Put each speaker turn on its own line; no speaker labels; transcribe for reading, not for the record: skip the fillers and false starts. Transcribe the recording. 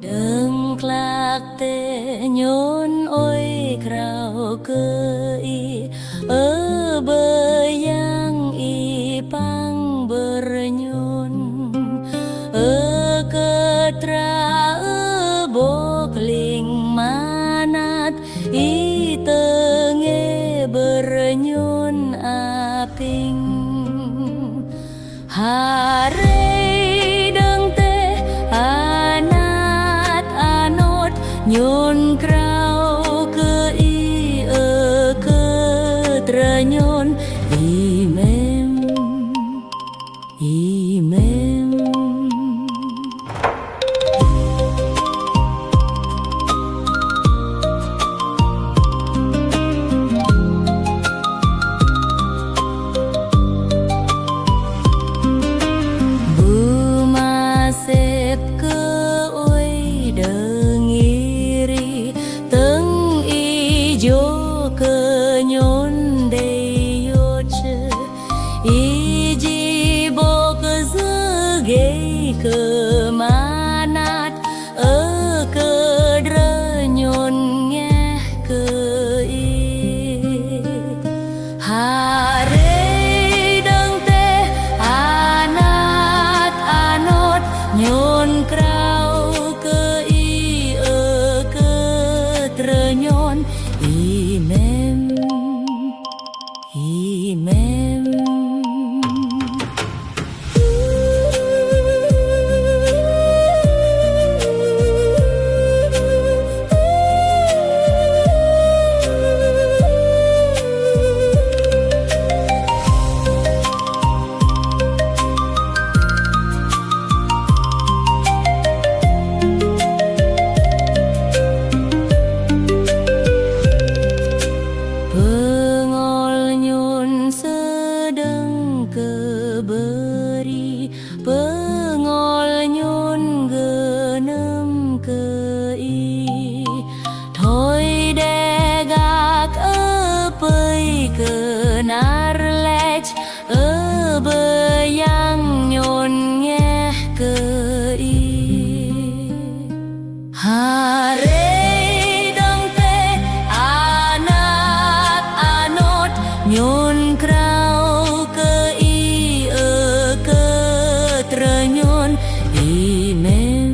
Dengklak teh nyon oi krau kei bayang ipang bernyon ketra bokling manat itenge bernyon aping hare nyon krau kei ketrenyon imem imem bumasep ke oi jo kenyon deyoche iji bok zege kemanat kedrenyon ngeh kei hare deng teh anat anot nyon krau kei ketrenyon imem imem keberi pengol nyon genem kei thoi degak epei kenar lech bayang nyon ngeh kei hare deng teh anat anot nyon krau kei ketrenyon imem